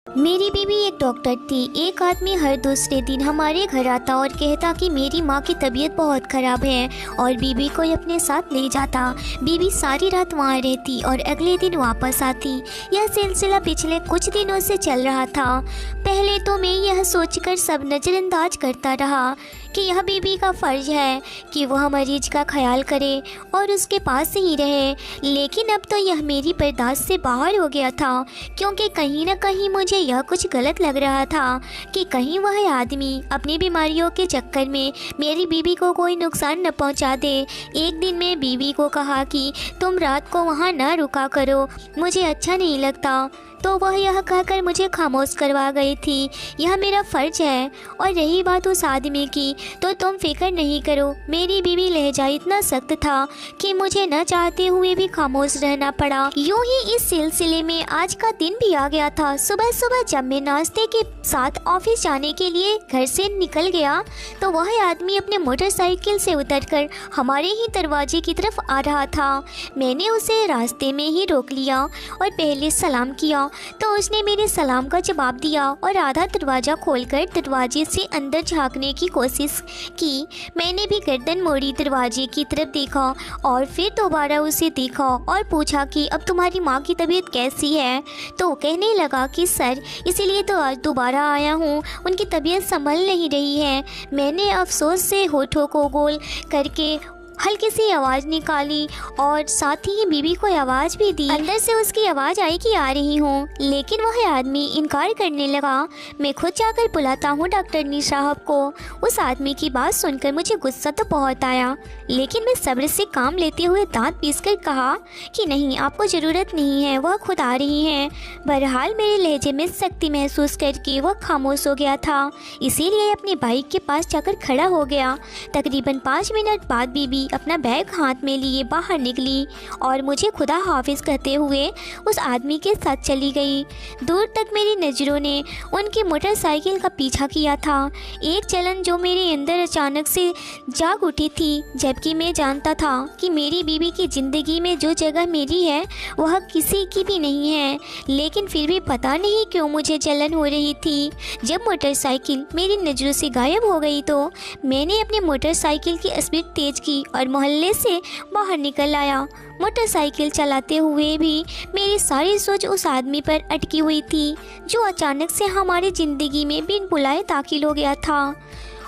मेरी बीवी एक डॉक्टर थी। एक आदमी हर दूसरे दिन हमारे घर आता और कहता कि मेरी माँ की तबीयत बहुत ख़राब है और बीवी को अपने साथ ले जाता। बीवी सारी रात वहाँ रहती और अगले दिन वापस आती। यह सिलसिला पिछले कुछ दिनों से चल रहा था। पहले तो मैं यह सोचकर सब नज़रअंदाज करता रहा कि यह बीवी का फ़र्ज़ है कि वह मरीज का ख्याल करे और उसके पास ही रहे, लेकिन अब तो यह मेरी बर्दाश्त से बाहर हो गया था, क्योंकि कहीं ना कहीं मुझे यह कुछ गलत लग रहा था कि कहीं वह आदमी अपनी बीमारियों के चक्कर में मेरी बीवी को कोई नुकसान न पहुंचा दे। एक दिन मैं बीवी को कहा कि तुम रात को वहां न रुका करो, मुझे अच्छा नहीं लगता, तो वह यह कहकर मुझे खामोश करवा गई थी। यह मेरा फ़र्ज़ है। और रही बात उस आदमी की, तो तुम फिक्र नहीं करो। मेरी बीवी लहजा इतना सख्त था कि मुझे न चाहते हुए भी खामोश रहना पड़ा। यूं ही इस सिलसिले में आज का दिन भी आ गया था। सुबह सुबह जब मैं नाश्ते के साथ ऑफिस जाने के लिए घर से निकल गया तो वह आदमी अपने मोटरसाइकिल से उतरकर हमारे ही दरवाजे की तरफ आ रहा था। मैंने उसे रास्ते में ही रोक लिया और पहले सलाम किया, तो उसने मेरे सलाम का जवाब दिया और आधा दरवाज़ा खोलकर दरवाजे से अंदर झांकने की कोशिश की। मैंने भी गर्दन मोड़ी, दरवाजे की तरफ देखा और फिर दोबारा उसे देखा और पूछा कि अब तुम्हारी माँ की तबीयत कैसी है। तो कहने लगा कि सर, इसीलिए तो आज दोबारा आया हूँ, उनकी तबीयत संभल नहीं रही है। मैंने अफसोस से होठों को गोल करके हल्की सी आवाज़ निकाली और साथ ही बीवी को आवाज़ भी दी। अंदर से उसकी आवाज़ आई कि आ रही हूँ, लेकिन वह आदमी इनकार करने लगा। मैं खुद जाकर बुलाता हूँ डॉक्टरनी साहब को। उस आदमी की बात सुनकर मुझे गुस्सा तो बहुत आया, लेकिन मैं सब्र से काम लेते हुए दांत पीसकर कहा कि नहीं, आपको ज़रूरत नहीं है, वह खुद आ रही हैं। बहरहाल मेरे लहजे में सख्ती महसूस करके वह खामोश हो गया था, इसीलिए अपनी बाइक के पास जाकर खड़ा हो गया। तकरीबन 5 मिनट बाद बीवी अपना बैग हाथ में लिए बाहर निकली और मुझे खुदा हाफिज कहते हुए उस आदमी के साथ चली गई। दूर तक मेरी नज़रों ने उनकी मोटरसाइकिल का पीछा किया था। एक चलन जो मेरे अंदर अचानक से जाग उठी थी, जबकि मैं जानता था कि मेरी बीवी की ज़िंदगी में जो जगह मेरी है वह किसी की भी नहीं है, लेकिन फिर भी पता नहीं क्यों मुझे जलन हो रही थी। जब मोटरसाइकिल मेरी नज़रों से गायब हो गई तो मैंने अपनी मोटरसाइकिल की स्पीड तेज़ की और मोहल्ले से बाहर निकल आया। मोटरसाइकिल चलाते हुए भी मेरी सारी सोच उस आदमी पर अटकी हुई थी जो अचानक से हमारी ज़िंदगी में बिन बुलाए दाखिल हो गया था।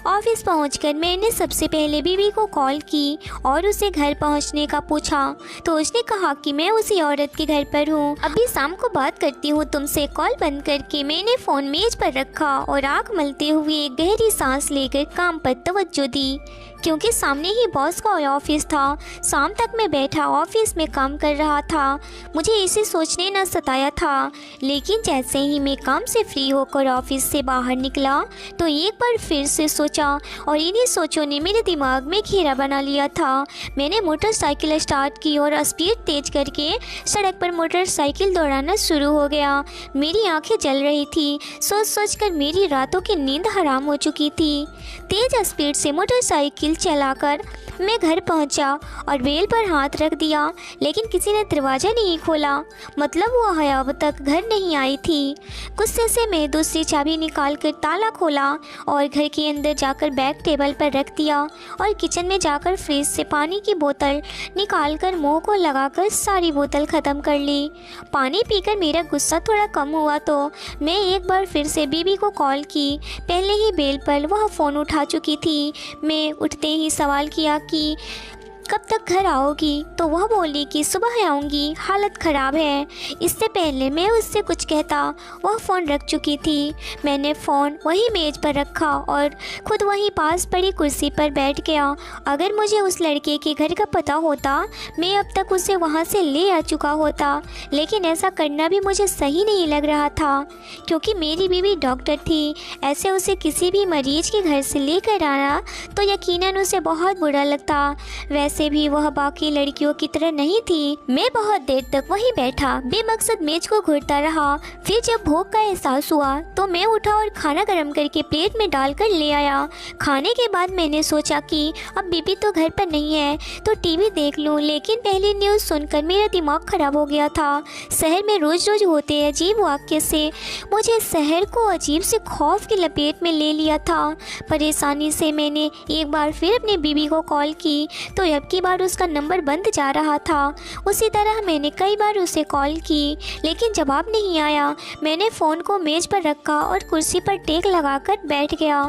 ऑफिस पहुंचकर मैंने सबसे पहले बीवी को कॉल की और उसे घर पहुंचने का पूछा, तो उसने कहा कि मैं उसी औरत के घर पर हूं, अभी शाम को बात करती हूं तुमसे। कॉल बंद करके मैंने फ़ोन मेज पर रखा और आँख मलते हुए एक गहरी सांस लेकर काम पर तवज्जो दी, क्योंकि सामने ही बॉस का ऑफिस था। शाम तक मैं बैठा ऑफिस में काम कर रहा था, मुझे इसे सोचने न सताया था, लेकिन जैसे ही मैं काम से फ्री होकर ऑफिस से बाहर निकला तो एक बार फिर से सोचा और इन्हीं सोचों ने मेरे दिमाग में घेरा बना लिया था। मैंने मोटरसाइकिल स्टार्ट की और स्पीड तेज करके सड़क पर मोटरसाइकिल दौड़ाना शुरू हो गया। मेरी आंखें जल रही थी, सोच सोच कर मेरी रातों की नींद हराम हो चुकी थी। तेज स्पीड से मोटरसाइकिल चलाकर मैं घर पहुंचा और बेल पर हाथ रख दिया, लेकिन किसी ने दरवाज़ा नहीं खोला, मतलब वह अब तक घर नहीं आई थी। गुस्से से मैं दूसरी चाबी निकाल कर ताला खोला और घर के अंदर जाकर बैग टेबल पर रख दिया और किचन में जाकर फ्रिज से पानी की बोतल निकालकर मुंह को लगाकर सारी बोतल ख़त्म कर ली। पानी पीकर मेरा गुस्सा थोड़ा कम हुआ तो मैं एक बार फिर से बीवी को कॉल की। पहले ही बेल पर वह फ़ोन उठा चुकी थी। मैं उठते ही सवाल किया कि कब तक घर आओगी, तो वह बोली कि सुबह आऊँगी, हालत ख़राब है। इससे पहले मैं उससे कुछ कहता वह फ़ोन रख चुकी थी। मैंने फ़ोन वहीं मेज़ पर रखा और ख़ुद वहीं पास पड़ी कुर्सी पर बैठ गया। अगर मुझे उस लड़के के घर का पता होता मैं अब तक उसे वहाँ से ले आ चुका होता, लेकिन ऐसा करना भी मुझे सही नहीं लग रहा था, क्योंकि मेरी बीवी डॉक्टर थी। ऐसे उसे किसी भी मरीज़ के घर से लेकर आना तो यकीनन उसे बहुत बुरा लगता। वैसे से भी वह बाकी लड़कियों की तरह नहीं थी। मैं बहुत देर तक वहीं बैठा बेमकसद मेज को घूरता रहा। फिर जब भूख का एहसास हुआ तो मैं उठा और खाना गर्म करके प्लेट में डालकर ले आया। खाने के बाद मैंने सोचा कि अब बीबी तो घर पर नहीं है तो टीवी देख लूं, लेकिन पहली न्यूज़ सुनकर मेरा दिमाग खराब हो गया था। शहर में रोज रोज होते अजीब वाक़ये से मुझे शहर को अजीब से खौफ की लपेट में ले लिया था। परेशानी से मैंने एक बार फिर अपनी बीबी को कॉल की तो अब की बार उसका नंबर बंद जा रहा था। उसी तरह मैंने कई बार उसे कॉल की लेकिन जवाब नहीं आया। मैंने फ़ोन को मेज पर रखा और कुर्सी पर टेक लगाकर बैठ गया।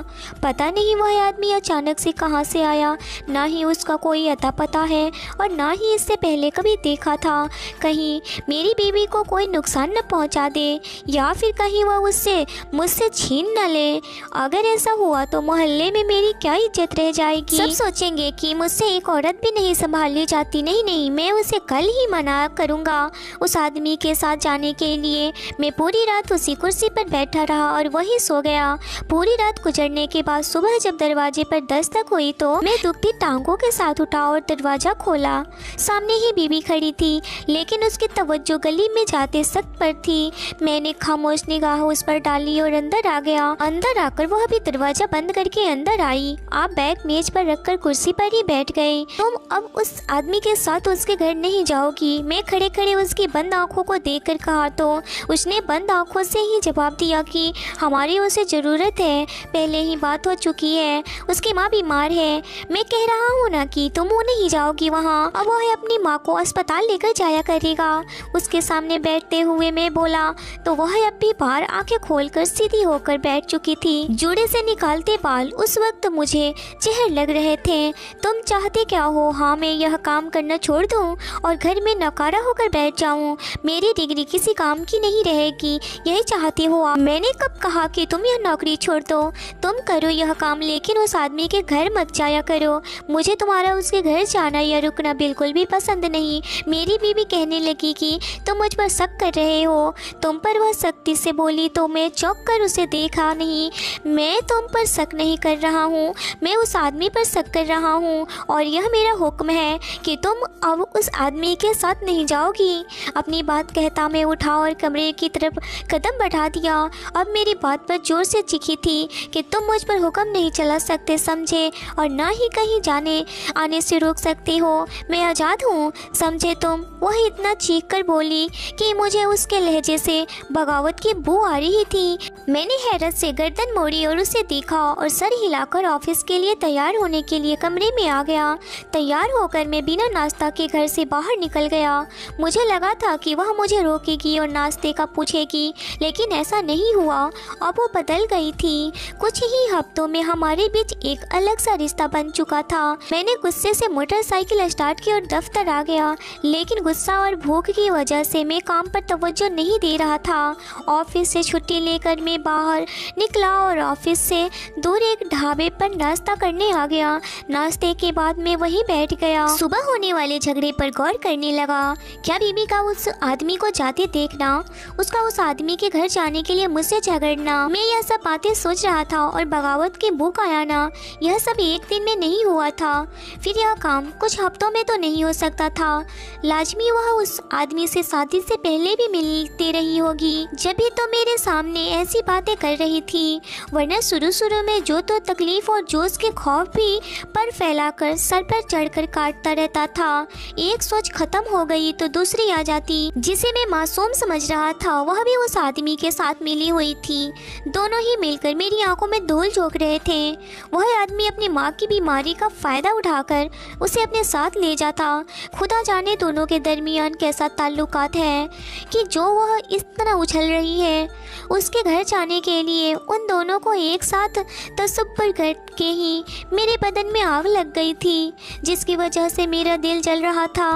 पता नहीं वह आदमी अचानक से कहाँ से आया, ना ही उसका कोई अता पता है और ना ही इससे पहले कभी देखा था। कहीं मेरी बीबी को कोई नुकसान न पहुँचा दे या फिर कहीं वह उससे मुझसे छीन न ले। अगर ऐसा हुआ तो मोहल्ले में मेरी क्या इज्जत रह जाएगी। सब सोचेंगे कि मुझसे एक औरत भी नहीं संभाली जाती। नहीं, मैं उसे कल ही मना करूँगा उस आदमी के साथ जाने के लिए। मैं पूरी रात उसी कुर्सी पर बैठा रहा और वहीं सो गया। पूरी रात गुजरने के बाद सुबह जब दरवाजे पर दस्तक हुई तो मैं दुखती टांगों के साथ उठा और दरवाज़ा खोला। सामने ही बीबी खड़ी थी लेकिन उसकी तवज्जो गली में जाते सख्त पर थी। मैंने खामोश निगाह उस पर डाली और अंदर आ गया। अंदर आकर वह भी दरवाज़ा बंद करके अंदर आई। आप बैग मेज पर रखकर कुर्सी पर ही बैठ गए। तुम अब उस आदमी के साथ उसके घर नहीं जाओगी। मैं खड़े खड़े उसकी बंद आंखों को देखकर कहा तो उसने बंद आंखों से ही जवाब दिया कि हमारी उसे ज़रूरत है, पहले ही बात हो चुकी है, उसकी माँ बीमार है। मैं कह रहा हूँ ना कि तुम वो नहीं जाओगी वहाँ। अब वह अपनी माँ को अस्पताल लेकर जाया करेगा। उसके सामने बैठते हुए मैं बोला तो वह अब भी बाहर आंखें खोलकर सीधी होकर बैठ चुकी थी। जूड़े से निकालते बाल उस वक्त मुझे जहर लग रहे थे। तुम चाहते क्या हो? हाँ, मैं यह काम करना छोड़ दूँ और घर में नकारा होकर बैठ जाऊँ? मेरी डिग्री किसी काम की नहीं रहेगी, यही चाहती हो आप? मैंने कब कहा कि तुम यह नौकरी छोड़ दो? तुम करो यह काम लेकिन उस आदमी के घर मत जाया करो। मुझे तुम्हारा उसके घर जाना या रुकना बिल्कुल भी पसंद नहीं। मेरी बीवी कहने लगी कि तुम मुझ पर शक कर रहे हो। तुम पर वह सख्ती से बोली तो मैं चौंक कर उसे देखा। नहीं, मैं तुम पर शक नहीं कर रहा हूँ, मैं उस आदमी पर शक कर रहा हूँ और यह मेरा हुक्म है कि तुम अब उस आदमी के साथ नहीं जाओगी। अपनी बात कहता मैं उठा और कमरे की तरफ कदम बढ़ा दिया। अब मेरी बात पर जोर से चीखी थी कि तुम मुझ पर हुक्म नहीं चला सकते, समझे, और ना ही कहीं जाने आने से रोक सकते हो। मैं आज़ाद हूँ, समझे तुम? वह इतना चीख कर बोली कि मुझे उसके लहजे से बगावत की बू आ रही थी। मैंने हैरत से गर्दन मोड़ी और उसे देखा और सर हिलाकर ऑफिस के लिए तैयार होने के लिए कमरे में आ गया। तैयार होकर मैं बिना नाश्ता के घर से बाहर निकल गया। मुझे लगा था कि वह मुझे रोकेगी और नाश्ते का पूछेगी, लेकिन ऐसा नहीं हुआ। अब वो बदल गई थी। कुछ ही हफ्तों में हमारे बीच एक अलग सा रिश्ता बन चुका था। मैंने गुस्से से मोटरसाइकिल स्टार्ट की और दफ्तर आ गया, लेकिन गुस्सा और भूख की वजह से मैं काम पर तवज्जो नहीं दे रहा था। ऑफिस से छुट्टी लेकर मैं बाहर निकला और ऑफिस से दूर एक ढाबे पर नाश्ता करने आ गया। नाश्ते के बाद मैं वहीं बैठ गया। सुबह होने वाले झगड़े पर गौर करने लगा। क्या बीबी का उस आदमी को जाते देखना, उसका उस आदमी के घर जाने के लिए मुझसे झगड़ना, मैं यह सब बातें सोच रहा था और बगावत की भूख आना, यह सब एक दिन में नहीं हुआ था। फिर यह काम कुछ हफ्तों में तो नहीं हो सकता था। लाजमी वह उस आदमी से शादी से पहले भी मिलती रही होगी, जब भी तो मेरे सामने ऐसी बातें कर रही थी। वरना शुरू में जो तो तकलीफ और जोश के खौफ भी पर फैलाकर सर पर चढ़कर काटता रहता था। एक सोच खत्म हो गई तो दूसरी आ जाती। जिसे मैं मासूम समझ रहा था वह भी उस आदमी के साथ मिली हुई थी। दोनों ही मिलकर मेरी आंखों में धूल झोंक रहे थे। वह आदमी अपनी माँ की बीमारी का फायदा उठाकर उसे अपने साथ ले जाता। खुदा जाने दोनों के दरमियान कैसा ताल्लुकात है कि जो वह इस तरह उछल रही है। उसके घर जाने के लिए उन दोनों को एक साथ तसब्बुर करके ही मेरे बदन में आग लग गई थी, जिसकी वजह से मेरा दिल जल रहा था।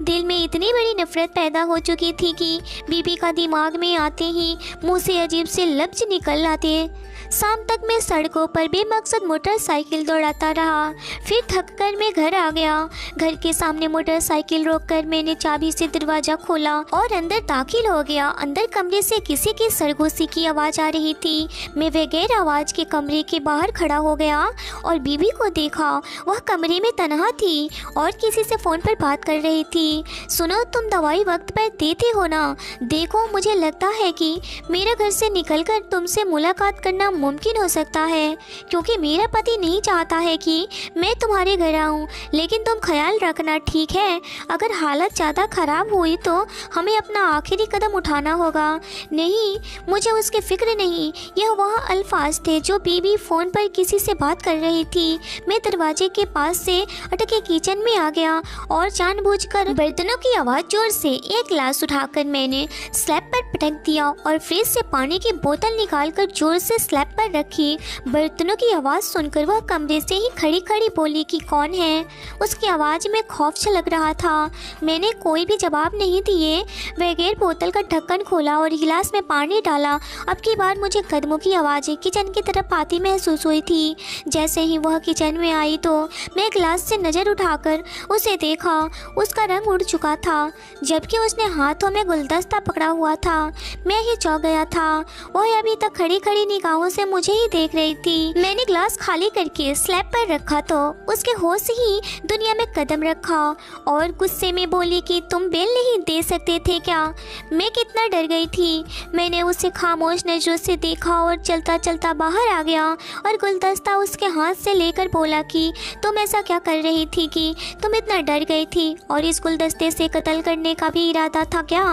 दिल में इतनी बड़ी नफरत पैदा हो चुकी थी कि बीबी का दिमाग में आते ही मुंह से अजीब से लफ्ज निकल आते। शाम तक मैं सड़कों पर बेमकसद मोटरसाइकिल दौड़ाता रहा। फिर थककर मैं घर आ गया। घर के सामने मोटरसाइकिल रोककर मैंने चाबी से दरवाज़ा खोला और अंदर दाखिल हो गया। अंदर कमरे से किसी की सरगोशी की आवाज़ आ रही थी। मैं बगैर आवाज़ के कमरे के बाहर खड़ा हो गया और बीबी को देखा। वह कमरे में तन्हा थी और किसी से फ़ोन पर बात कर रही थी। सुनो, तुम दवाई वक्त पर देते हो ना? देखो, मुझे लगता है कि मेरे घर से निकलकर तुमसे मुलाकात करना मुमकिन हो सकता है, क्योंकि मेरा पति नहीं चाहता है कि मैं तुम्हारे घर आऊँ। लेकिन तुम ख्याल रखना, ठीक है? अगर हालत ज़्यादा ख़राब हुई तो हमें अपना आखिरी कदम उठाना होगा। नहीं, मुझे उसकी फ़िक्र नहीं। यह वह अल्फाज थे जो बीबी फ़ोन पर किसी से बात कर रही थी। मैं दरवाजे के पास से अटके किचन में आ गया और जानबूझकर बर्तनों की आवाज़ जोर से एक गिलास उठाकर मैंने स्लैब पर पटक दिया और फ्रिज से पानी की बोतल निकालकर जोर से स्लैब पर रखी। बर्तनों की आवाज़ सुनकर वह कमरे से ही खड़ी खड़ी बोली कि कौन है। उसकी आवाज़ में खौफ छलक रहा था। मैंने कोई भी जवाब नहीं दिए, बगैर बोतल का ढक्कन खोला और गिलास में पानी डाला। अब की बार मुझे कदमों की आवाज़ें किचन की तरफ आती महसूस हुई थी। जैसे ही वह किचन में आई तो मैं गिलास से नज़र उठाकर उसे देखा। उसका रंग उड़ चुका था, जबकि उसने हाथों में गुलदस्ता पकड़ा हुआ था। मैं ही चौंक गया था। वह अभी तक खड़ी खड़ी निगाहों से मुझे ही देख रही थी। मैंने गिलास खाली करके स्लैब पर रखा तो उसके होश ही दुनिया में कदम रखा और गुस्से में बोली कि तुम बेल नहीं दे सकते थे क्या? मैं कितना डर गई थी। मैंने उसे खामोश नजरों से देखा और चलता चलता बाहर आ गया और गुलदस्ता उसके हाथ से लेकर बोला कि तुम ऐसा क्या कर रही थी कि तुम इतना डर गई थी? और इस गुलदस्ते से कत्ल करने का भी इरादा था क्या?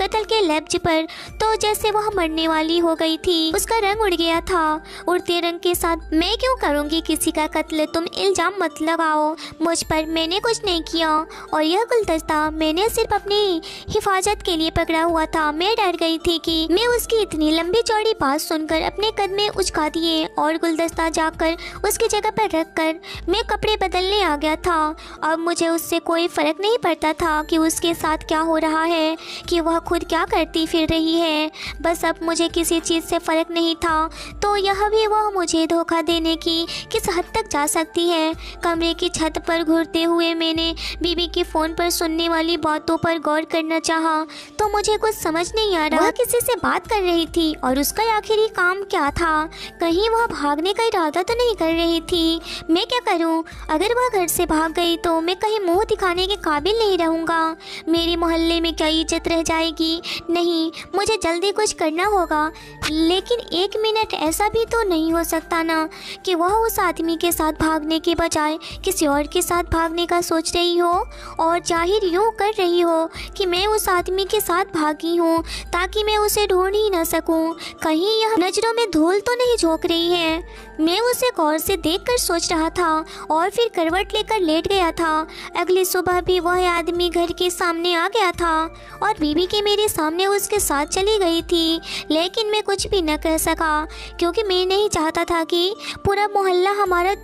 कत्ल के लफ्ज पर तो जैसे वह मरने वाली हो गई थी। उसका रंग उड़ गया था। उड़ते रंग के साथ मैं क्यों करूँगी किसी का कत्ल? तुम इल्जाम मत लगाओ मुझ पर, मैंने कुछ नहीं किया। और यह गुलदस्ता मैंने सिर्फ अपनी हिफाजत के लिए पकड़ा हुआ था। मैं डर गई थी कि मैं उसकी इतनी लंबी चौड़ी बात सुनकर अपने कदम उचका दिए और गुलदस्ता जाकर उसकी जगह पर रखकर मैं कपड़े बदलने आ गया था। अब मुझे उससे कोई फ़र्क नहीं पड़ता था कि उसके साथ क्या हो रहा है, कि वह खुद क्या करती फिर रही है। बस अब मुझे किसी चीज़ से फ़र्क नहीं था। तो यह भी वह मुझे धोखा देने की किस हद तक जा सकती है। कमरे की छत पर घूरते हुए मैंने बीबी की फ़ोन पर सुनने वाली बातों पर गौर करना चाहा तो मुझे कुछ समझ नहीं आ रहा। वह किसी से बात कर रही थी और उसका आखिरी काम क्या था? कहीं वह भागने का इरादा तो नहीं कर रही थी? मैं क्या करूं? अगर वह घर से भाग गई तो मैं कहीं मुंह दिखाने के काबिल नहीं रहूंगा। मेरे मोहल्ले में क्या इज्जत रह जाएगी? नहीं, मुझे जल्दी कुछ करना होगा। लेकिन एक मिनट ऐसा भी तो नहीं हो सकता ना कि वह उस आदमी के साथ भागने के बजाय किसी और के साथ भागने का सोच रही हो और जाहिर यूँ कर रही हो कि मैं उस आदमी के साथ भागी हूँ ताकि मैं उसे ढूंढ ही न सकूँ। कहीं यह नज़रों में धूल तो नहीं झोंक रही है? मैं उसे गौर से देखकर सोच रहा था और फिर करवट लेकर लेट गया था। अगली सुबह भी वह आदमी घर के सामने आ गया था और बीबी के मेरे सामने उसके साथ चली गई थी। लेकिन मैं कुछ भी न कह सका क्योंकि मैं नहीं चाहता था कि पूरा मोहल्ला हमारा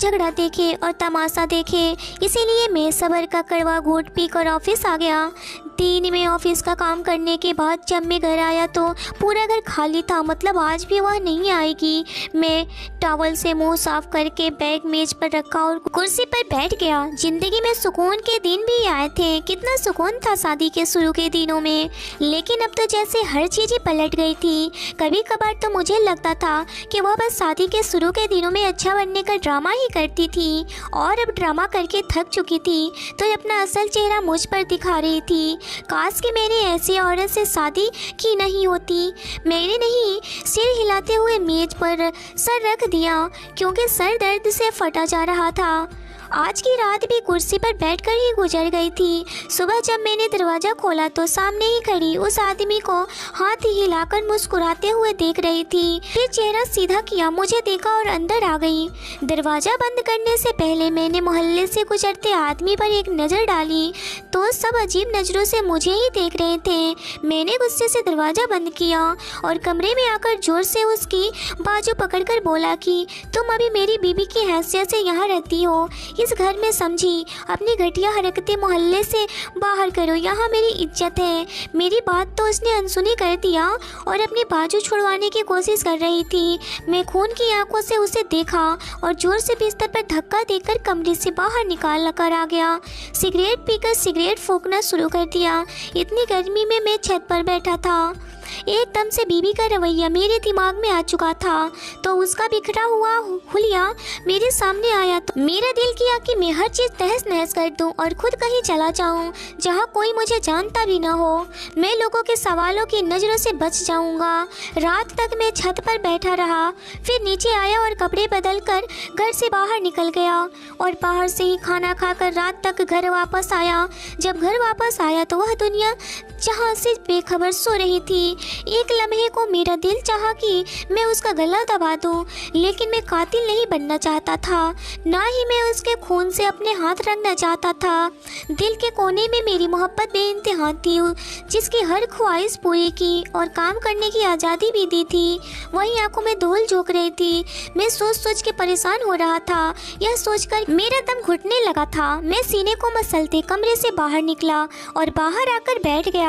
झगड़ा देखे और तमाशा देखे। इसीलिए मैं सब्र का कड़वा घूंट पीकर ऑफिस आ गया। दिन में ऑफिस का काम करने के बाद जब मैं घर आया तो पूरा घर खाली था, मतलब आज भी वह नहीं आएगी। मैं टॉवल से मुंह साफ करके बैग मेज पर रखा और कुर्सी पर बैठ गया। जिंदगी में सुकून के दिन भी आए थे। कितना सुकून था शादी के शुरू के दिनों में, लेकिन अब तो जैसे हर चीज़ ही पलट गई थी। कभी कभार तो मुझे लगता था कि वह बस शादी के शुरू के दिनों में अच्छा बनने का ड्रामा ही करती थी और अब ड्रामा करके थक चुकी थी तो अपना असल चेहरा मुझ पर दिखा रही थी। काश कि मैंने ऐसी औरत से शादी की नहीं होती। मैंने नहीं, सिर हिलाते हुए मेज पर सर रख दिया क्योंकि सर दर्द से फटा जा रहा था। आज की रात भी कुर्सी पर बैठकर ही गुजर गई थी। सुबह जब मैंने दरवाज़ा खोला तो सामने ही खड़ी उस आदमी को हाथ हिलाकर मुस्कुराते हुए देख रही थी। फिर चेहरा सीधा किया, मुझे देखा और अंदर आ गई। दरवाज़ा बंद करने से पहले मैंने मोहल्ले से गुजरते आदमी पर एक नज़र डाली तो सब अजीब नज़रों से मुझे ही देख रहे थे। मैंने गुस्से से दरवाज़ा बंद किया और कमरे में आकर जोर से उसकी बाजू पकड़कर बोला कि तुम अभी मेरी बीबी की हैसियत से यहाँ रहती हो इस घर में, समझी? अपनी घटिया हरकतें मोहल्ले से बाहर करो, यहाँ मेरी इज्जत है। मेरी बात तो उसने अनसुनी कर दिया और अपनी बाजू छुड़वाने की कोशिश कर रही थी। मैं खून की आंखों से उसे देखा और जोर से बिस्तर पर धक्का देकर कमरे से बाहर निकाल कर आ गया। सिगरेट पीकर सिगरेट फूंकना शुरू कर दिया। इतनी गर्मी में मैं छत पर बैठा था। एकदम से बीबी का रवैया मेरे दिमाग में आ चुका था, तो उसका बिखरा हुआ हुलिया मेरे सामने आया तो मेरा दिल किया कि मैं हर चीज़ तहस नहस कर दूं और खुद कहीं चला जाऊं जहां कोई मुझे जानता भी ना हो। मैं लोगों के सवालों की नज़रों से बच जाऊंगा। रात तक मैं छत पर बैठा रहा, फिर नीचे आया और कपड़े बदल कर घर से बाहर निकल गया और बाहर से ही खाना खाकर रात तक घर वापस आया। जब घर वापस आया तो वह दुनिया जहाँ से बेखबर सो रही थी। एक लम्हे को मेरा दिल चाहा कि मैं उसका गला दबा दूं, लेकिन मैं कातिल नहीं बनना चाहता था, ना ही मैं उसके खून से अपने हाथ रंगना चाहता था। दिल के कोने में मेरी मोहब्बत बेइंतहा थी, जिसकी हर ख्वाहिश पूरी की और काम करने की आज़ादी भी दी थी, वहीं आंखों में धूल झोंक रही थी। मैं सोच सोच के परेशान हो रहा था। यह सोचकर मेरा दम घुटने लगा था। मैं सीने को मसलते कमरे से बाहर निकला और बाहर आकर बैठ गया।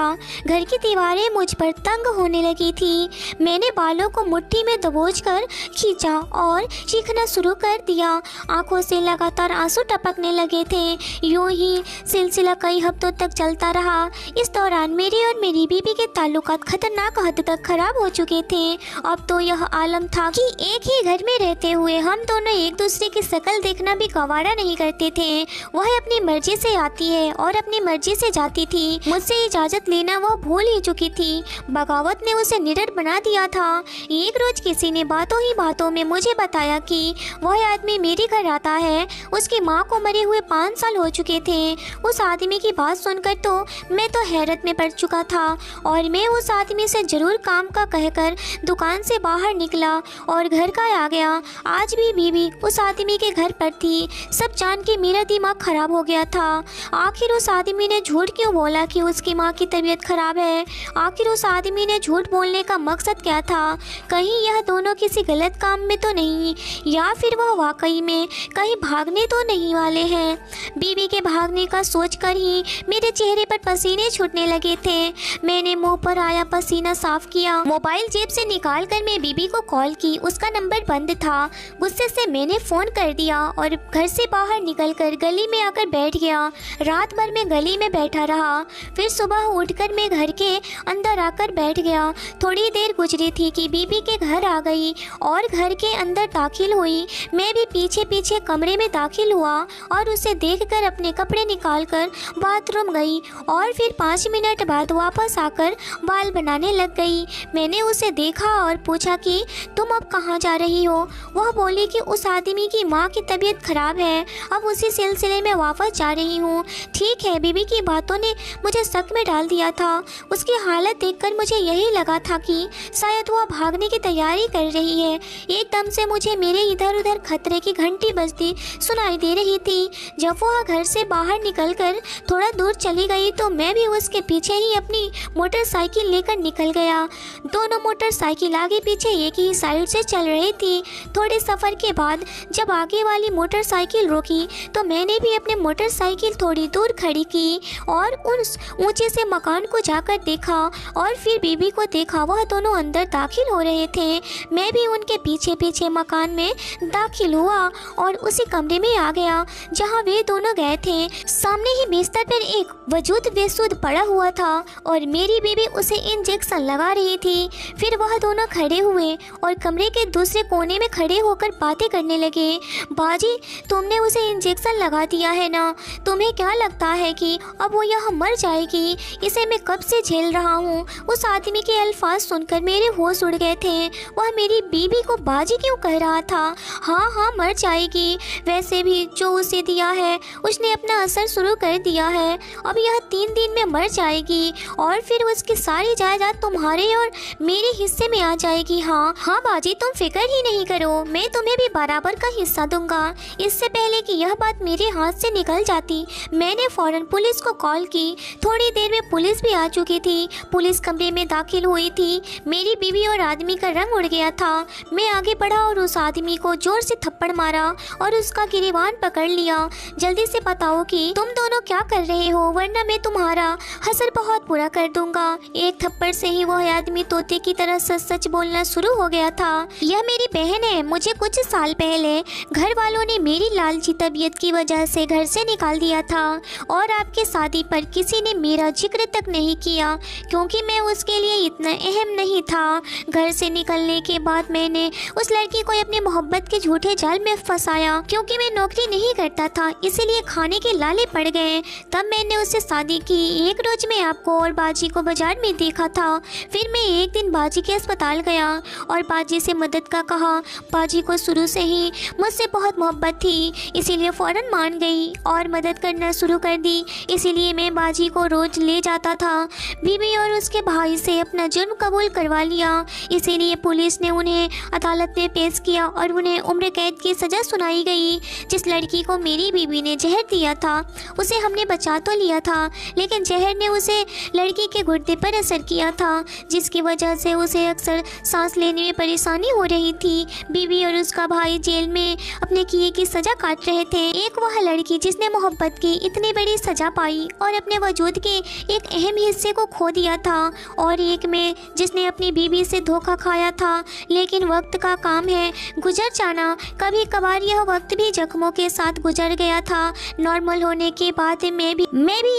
घर की दीवारें मुझ पर तंग होने लगी थी। मैंने बालों को मुट्ठी में दबोचकर खींचा और चीखना शुरू कर दिया। आंखों से लगातार आंसू टपकने लगे थे। यूं ही सिलसिला कई हफ्तों तक चलता रहा। इस दौरान मेरे और मेरी बीबी के ताल्लुकात खतरनाक हद तक खराब हो चुके थे। अब तो यह आलम था कि एक ही घर में रहते हुए हम दोनों एक दूसरे की शक्ल देखना भी गवारा नहीं करते थे। वह अपनी मर्जी से आती है और अपनी मर्जी से जाती थी। मुझसे इजाज़त लेना वह भूल ही चुकी थी। बगावत ने उसे निडर बना दिया था। एक रोज किसी ने बातों ही बातों में मुझे बताया कि वह आदमी मेरे घर आता है। उसकी माँ को मरे हुए 5 साल हो चुके थे। उस आदमी की बात सुनकर तो मैं तो हैरत में पड़ चुका था और मैं उस आदमी से जरूर काम का कहकर दुकान से बाहर निकला और घर का आ गया। आज भी बीबी उस आदमी के घर पर थी। सब जान के मेरा दिमाग खराब हो गया था। आखिर उस आदमी ने झूठ क्यों बोला कि उसकी माँ की तबीयत खराब है? आखिर उस आदमी ने झूठ बोलने का मकसद क्या था? कहीं यह दोनों किसी गलत काम में तो नहीं, या फिर वह वाकई में कहीं भागने तो नहीं वाले हैं? बीबी के भागने का सोचकर ही मेरे चेहरे पर पसीने छूटने लगे थे। मैंने मुंह पर आया पसीना साफ किया। मोबाइल जेब से निकालकर मैं बीबी को कॉल की। उसका नंबर बंद था। गुस्से से मैंने फ़ोन कर दिया और घर से बाहर निकलकर गली में आकर बैठ गया। रात भर मैं गली में बैठा रहा। फिर सुबह उठकर मैं घर के अंदर आकर बैठ गया। थोड़ी देर गुजरी थी कि बीबी के घर आ गई और घर के अंदर दाखिल हुई। मैं भी पीछे पीछे कमरे में दाखिल हुआ और उसे देखकर अपने कपड़े निकालकर बाथरूम गई और फिर 5 मिनट बाद वापस आकर बाल बनाने लग गई। मैंने उसे देखा और पूछा कि तुम अब कहाँ जा रही हो? वह बोली कि उस आदमी की माँ की तबीयत खराब है, अब उसी सिलसिले में वापस जा रही हूँ। ठीक है। बीबी की बातों ने मुझे शक में डाल दिया था। उसकी हालत देखकर मुझे यही लगा था कि शायद वह भागने की तैयारी कर रही है। एकदम से मुझे मेरे इधर उधर खतरे की घंटी बजती सुनाई दे रही थी। जब वह घर से बाहर निकलकर थोड़ा दूर चली गई तो मैं भी उसके पीछे ही अपनी मोटरसाइकिल लेकर निकल गया। दोनों मोटरसाइकिल आगे पीछे एक ही साइड से चल रही थी। थोड़े सफ़र के बाद जब आगे वाली मोटरसाइकिल रुकी तो मैंने भी अपनी मोटरसाइकिल थोड़ी दूर खड़ी की और उस ऊंचे से मकान को जाकर देखा और फिर बीबी को देखा। वह दोनों अंदर दाखिल हो रहे थे। मैं भी उनके पीछे पीछे मकान में दाखिल हुआ और उसी कमरे में आ गया जहां वे दोनों गए थे। सामने ही बिस्तर पर एक वजूद बेसुध पड़ा हुआ था और मेरी बीबी उसे इंजेक्शन लगा रही थी। फिर वह दोनों खड़े हुए और कमरे के दूसरे कोने में खड़े होकर बातें करने लगे। बाजी, तुमने उसे इंजेक्शन लगा दिया है ना? तुम्हें क्या लगता है कि अब वो यहाँ मर जाएगी? इसे मैं कब से झेल रहा हूँ। उस आदमी के अल्फाज सुनकर मेरे होश उड़ गए थे। वह मेरी बीबी को बाजी क्यों कह रहा था? हाँ हाँ, मर जाएगी। वैसे भी जो उसे दिया है उसने अपना असर शुरू कर दिया है। अब यह 3 दिन में मर जाएगी और फिर उसकी सारी जायदाद तुम्हारे और मेरे हिस्से में आ जाएगी। हाँ हाँ बाजी, तुम फिक्र ही नहीं करो, मैं तुम्हें भी बराबर का हिस्सा दूंगा। इससे पहले कि यह बात मेरे हाथ से निकल जाती मैंने फौरन पुलिस को कॉल की। थोड़ी देर में पुलिस भी आ चुकी थी। पुलिस कमरे में दाखिल हुई थी। मेरी बीवी और आदमी का रंग उड़ गया था। मैं आगे बढ़ा और उस आदमी को जोर से थप्पड़ मारा और उसका गिरेबान पकड़ लिया। जल्दी से बताओ कि तुम दोनों क्या कर रहे हो, वरना मैं तुम्हारा हसर बहुत बुरा कर दूंगा। एक थप्पड़ से ही वह आदमी तोते की तरह सच सच बोलना शुरू हो गया था। यह मेरी बहन है। मुझे कुछ साल पहले घर वालों ने मेरी लालची तबीयत की वजह से घर से निकाल दिया था और आपके शादी पर किसी ने मेरा जिक्र तक नहीं किया क्योंकि मैं उस उसके लिए इतना अहम नहीं था। घर से निकलने के बाद मैंने उस लड़की को अपनी मोहब्बत के झूठे जाल में फंसाया। क्योंकि मैं नौकरी नहीं करता था इसीलिए खाने के लाले पड़ गए। तब मैंने उससे शादी की। एक रोज मैं आपको और बाजी को बाजार में देखा था। फिर मैं एक दिन बाजी के अस्पताल गया और बाजी से मदद का कहा। बाजी को शुरू से ही मुझसे बहुत मोहब्बत थी इसीलिए फ़ौरन मान गई और मदद करना शुरू कर दी। इसीलिए मैं बाजी को रोज ले जाता था। बीबी और उसके भाई से अपना जुर्म कबूल करवा लिया। इसीलिए पुलिस ने उन्हें अदालत में पेश किया और उन्हें उम्र कैद की सज़ा सुनाई गई। जिस लड़की को मेरी बीबी ने जहर दिया था उसे हमने बचा तो लिया था लेकिन जहर ने उसे लड़की के गुर्दे पर असर किया था जिसकी वजह से उसे अक्सर सांस लेने में परेशानी हो रही थी। बीबी और उसका भाई जेल में अपने किए की सज़ा काट रहे थे। एक वह लड़की जिसने मोहब्बत की इतनी बड़ी सज़ा पाई और अपने वजूद के एक अहम हिस्से को खो दिया था और एक में जिसने अपनी बीबी से धोखा खाया था। लेकिन वक्त का काम है गुजर जाना। कभी कभार यह वक्त भी जख्मों के साथ गुजर गया था। नॉर्मल होने के बाद मैं भी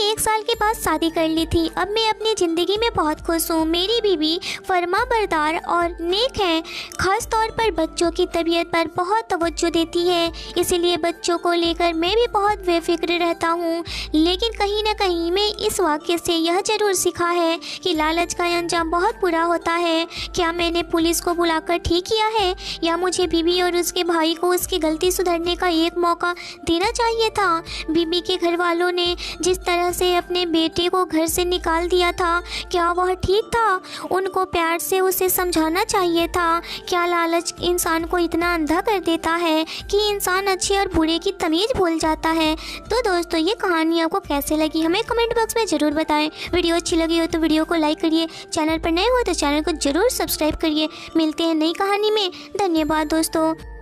1 साल के बाद शादी कर ली थी। अब मैं अपनी ज़िंदगी में बहुत खुश हूँ। मेरी बीवी फरमाबरदार और नेक है। खास तौर पर बच्चों की तबीयत पर बहुत तवज्जो देती है इसीलिए बच्चों को लेकर मैं भी बहुत बेफिक्र रहता हूँ। लेकिन कहीं ना कहीं मैं इस वाक़े से यह ज़रूर सीखा है कि लालच का अंजाम बहुत बुरा होता है। क्या मैंने पुलिस को बुलाकर ठीक किया है या मुझे बीबी और उसके भाई को उसकी गलती सुधरने का एक मौका देना चाहिए था? बीबी के घर वालों ने जिस तरह से अपने बेटे को घर से निकाल दिया था क्या वह ठीक था? उनको प्यार से उसे समझाना चाहिए था। क्या लालच इंसान को इतना अंधा कर देता है कि इंसान अच्छे और बुरे की तमीज़ भूल जाता है? तो दोस्तों ये कहानी आपको कैसे लगी हमें कमेंट बॉक्स में ज़रूर बताएं। वीडियो अच्छी लगी हो तो वीडियो को लाइक करिए। चैनल पर नए हो तो चैनल को ज़रूर सब्सक्राइब करिए। मिलते हैं नई कहानी में। धन्यवाद दोस्तों।